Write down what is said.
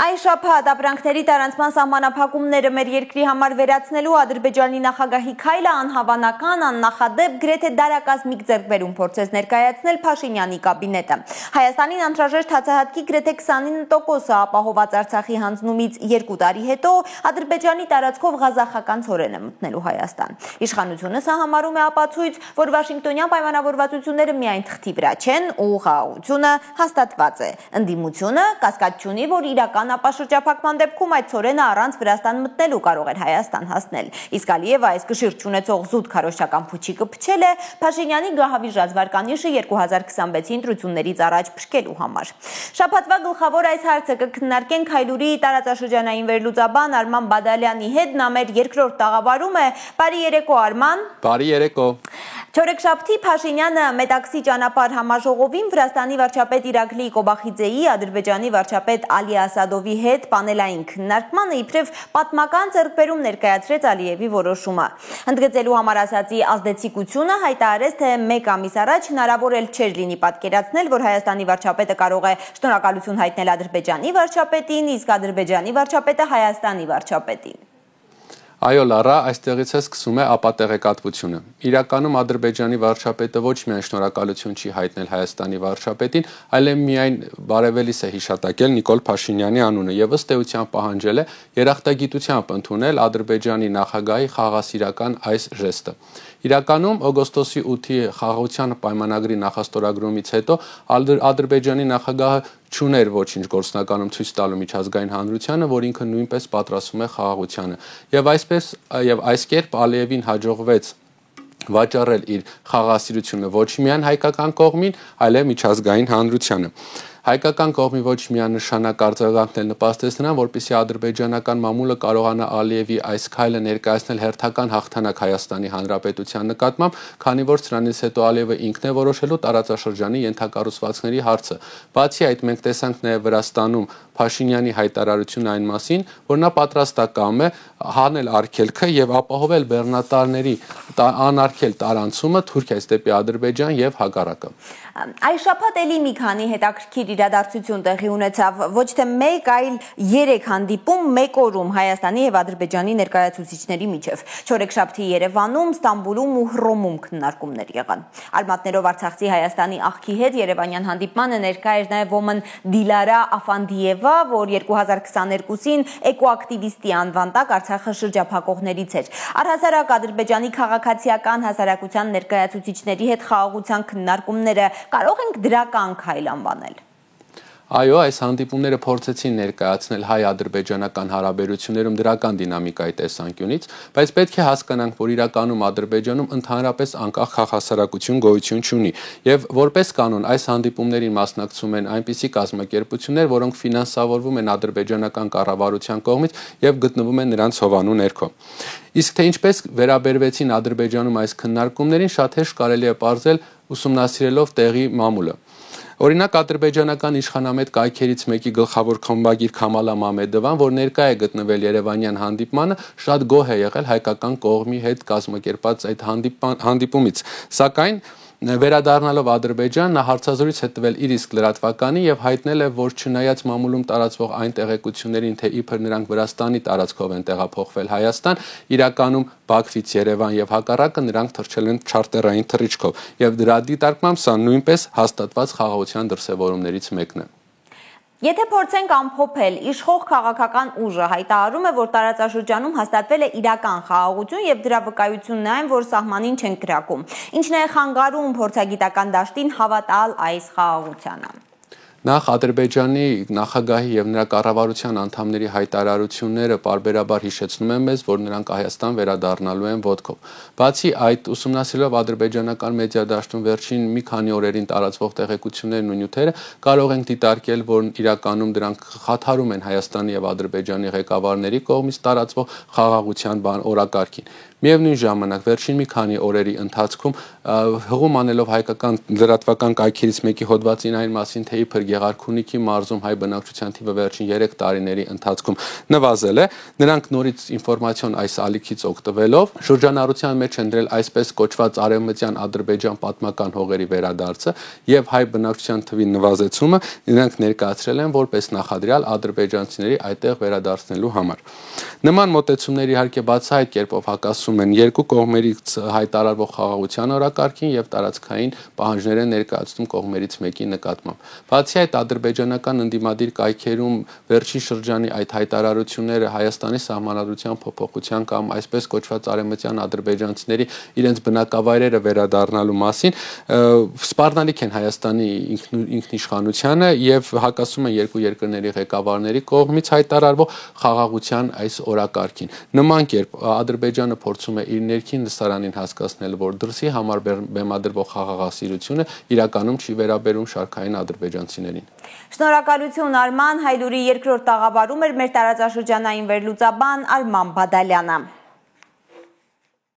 Այս շաբաթ ապրանքների տարանցման սահմանափակումները մեր երկրի համար վերացնելու Ադրբեջանի նախագահի քայլը անհավանական, աննախադեպ, գրեթե դարակազմիկ ձեռքբերում փորձեց ներկայացնել Փաշինյանի կաբինետը։ Հայաստանին անհրաժեշտ հացահատքի գրեթե 29%-ը ապահոված Արցախի հանձնումից 2 տարի հետո Ադրբեջանի տարածքով ղազախական ցորեն է մտնելու Հայաստան։ Իշխանությունը սա համարում է ապացույց, որ Վաշինգտոնյան պայմանավորվածությունները միայն թղթի վրա չեն ու խաղաղությունը հաստատված է։ Ընդդիմությունը կասկած չունի, որ իրական ապաշրջափակման դեպքում այդ ցորենը առանց Վրաստան մտնելու կարող էր Հայաստան հասնել։ Իսկ Ալիևը այս կշիռ չունեցող զուտ քարոզչական փուչիկը փչել է Փաշինյանի գահավիժած վարկանիշը 2026-ի ընտրություններից առաջ փրկելու համար։ Շաբաթվա գլխավոր այս հարցը կքննարկենք Հայլուրի տարածաշրջանային վերլուծաբան Արման Բադալյանի հետ, նա մեր երկրորդ տաղավարում է։ Բարի երեկո Արման։ Բարի երեկո։ Չորեքշաբթի Փաշինյանը Մետաքսի ճանապարհ համաժողովին Վրաստանի վարչապետ Իրաքլի Կոբախիձեի, Ադրբեջանի վարչապետ Ալի Ասադովի հետ պանելային քննարկմանը իբրև պատմական ձեռքբերում ներկայացրեց Ալիևի որոշումը։ Ընդգծելու համար ասացի ազդեցիկությունը հայտարարեց, թե 1 ամիս առաջ հնարավոր էլ չէր լինի պատկերացնել, որ Հայաստանի վարչապետը կարող է շնորհակալություն հայտնել Ադրբեջանի վարչապետին, իսկ Ադրբեջանի վարչապետը Հայաստանի վարչապետին։ Այո, Լարա, այստեղից է սկսում է ապատեղեկատվությունը։ Իրականում Ադրբեջանի վարչապետը ոչ միայն շնորհակալություն չի հայտնել Հայաստանի վարչապետին, այլև միայն բարևելիս է հիշատակել Նիկոլ Փաշինյանի անունը եւ ըստ էության պահանջել է երախտագիտությամբ ընդունել Ադրբեջանի նախագահի խաղաղասիրական այս ժեստը։ Իրականում օգոստոսի 8-ի խաղաղության պայմանագրի նախաստորագրումից հետո Ադրբեջանի նախագահը չուներ ոչինչ գործնականում ցույց տալու միջազգային հանրությանը, որ ինքը նույնպես պատրաստվում է խաղաղությանը։ Եվ այս կերպ Ալիևին հաջողվեց վաճառել իր խաղաղասիրությունը ոչ միայն հայկական կողմին, այլև միջազգային հանրությանը։ Հայկական կողմի ոչ միանշանակ արձագանքն նպաստեց նրան, որպեսզի ադրբեջանական մամուլը կարողանա Ալիևի այս քայլը ներկայացնել հերթական հաղթանակ Հայաստանի Հանրապետության նկատմամբ, քանի որ սրանից հետո Ալիևը ինքն է որոշելու տարածաշրջանի ենթակառուցվածքների հարցը։ Բացի այդ, մենք տեսանք նաև Վրաստանում Փաշինյանի հայտարարությունը այն մասին, որ նա պատրաստակամ է հանել արգելքը եւ ապահովել բեռնատարների անարգել տարանցումը Թուրքիայից դեպի Ադրբեջան եւ հակառակը։ Այս շաբաթ էլի մի քանի հետաքրքիր իրադարձություն տեղի ունեցավ, ոչ թե 1, այլ 3 հանդիպում մեկ օրում Հայաստանի եւ Ադրբեջանի ներկայացուցիչների միջև։ Չորեքշաբթի Երևանում, Ստամբուլում ու Հռոմում քննարկումներ եղան։ Արմատներով Արցախցի Հայաստանի աղքի հետ Երևանյան հանդիպմանը ներկա էր նաեւ ոմն Դիլարա Աֆանդիևա, որ 2022-ին էկոակտիվիստի անվան տակ Արցախը շրջափակողներից էր։ Առհասարակ Ադրբեջանի քաղաքացիական հասարակության ներկայացուցիչների հետ խաղաղության քննարկումները կարող ենք դրական քայլ անվանել։ Այո, այս հանդիպումները փորձեցին ներկայացնել հայ-ադրբեջանական հարաբերություններում դրական դինամիկայի տեսանկյունից, բայց պետք է հասկանանք, որ իրականում Ադրբեջանում ընդհանրապես անկախ քաղաքասարակություն գոյություն չունի, եւ որպես կանոն այս հանդիպումներին մասնակցում են այնպիսի կազմակերպություններ, որոնք ֆինանսավորվում են ադրբեջանական կառավարության կողմից եւ գտնվում են նրանց հովանու ներքո։ Իսկ թե ինչպես վերաբերվեցին Ադրբեջանում այս քննարկումներին, շատ հեշտ կարելի է պարզել ուսումնասիրելով տեղի մամուլը։ Օրինակ ադրբեջանական իշխանամետ կայքերից մեկի գլխավոր խմբագիր Քամալա Մամեդովան, որ ներկա է գտնվել Երևանյան հանդիպմանը, շատ գոհ է եղել հայկական կողմի հետ կազմակերպած այդ հանդիպումից, սակայն վերադառնալով Ադրբեջան, նա հարցազրույց է տվել իր իսկ լրատվականի եւ հայտնել է, որ չնայած մամուլում տարածվող այն տեղեկություններին, թե իբր նրանք Վրաստանի տարածքով են տեղափոխվել Հայաստան, իրականում Բաքվից Երևան եւ հակառակը նրանք թռչել են չարտերային թռիչքով եւ դրա դիտարկմամբ սա նույնպես հաստատված խաղաղության դրսեւորումներից մեկն է։ Եթե փորձենք ամփոփել, իշխող քաղաքական ուժը հայտարարում է, որ տարածաշրջանում հաստատվել է իրական խաղաղություն եւ դրա վկայությունն է այն, որ սահմանին չեն կրակում։ Ինչն է խանգարում փորձագիտական դաշտին հավատալ այս խաղաղությանը։ Նախ Ադրբեջանի նախագահի եւ նրա կառավարության անդամների հայտարարությունները պարբերաբար հիշեցնում են մեզ, որ նրանք Հայաստան վերադառնալու են ոտքով։ Բացի այդ, ուսումնասիրելով ադրբեջանական մեդիա դաշտում վերջին մի քանի օրերին տարածվող տեղեկություններն ու նյութերը, կարող ենք դիտարկել, որ իրականում դրանք խաթարում են Հայաստանի եւ Ադրբեջանի ղեկավարների կողմից տարածվող խաղաղության օրակարգին։ Միևնույն ժամանակ վերջին մի քանի օրերի ընթացքում հղում անելով հայկական լրատվական կայքերից մեկի հոդվածին այն մասին, թե իբր Գեղարքունիքի մարզում հայ բնակչության թիվը վերջին 3 տարիների ընթացքում նվազել է, նրանք նորից ինֆորմացիոն այս ալիքից օգտվելով շրջանառության մեջ են դրել այսպես կոչված արևմտյան Ադրբեջան պատմական հողերի վերադարձը եւ հայ բնակչության թվի նվազեցումը նրանք ներկայացրել են որպես նախադրյալ ադրբեջանցիների այդտեղ վերադարձնելու համար։ Նման մոտեցումներ իհարկե բացահայտ կերպով հակասում են երկու կողմերից հայտարարվող խաղաղության օրակարգին եւ տարածքային պահանջներ են ներկայացնում կողմերից մեկի նկատմամբ։ Բացի այդ, ադրբեջանական ընդդիմադիր կայքերում վերջին շրջանի այդ հայտարարությունները Հայաստանի սահմանադրության փոփոխության կամ այսպես կոչված արևմտյան ադրբեջանցիների իրենց բնակավայրերը վերադառնալու մասին սպառնալիք են Հայաստանի ինքնիշխանությանը եւ հակասում են երկու երկրների ղեկավարների կողմից հայտարարվող խաղաղության այս օրակարգին։ Նման կերպ Ադրբեջանը փորձում է իր ներքին լսարանին հասկացնել, որ դրսի համար բեմադրվող խաղաղասիրությունը իրականում չի վերաբերում շարքային ադրբեջանցիներին։ Շնորհակալություն Արման, Հայլուրի երկրորդ տաղավարում էր մեր տարածաշրջանային վերլուծաբան Արման Բադալյանը։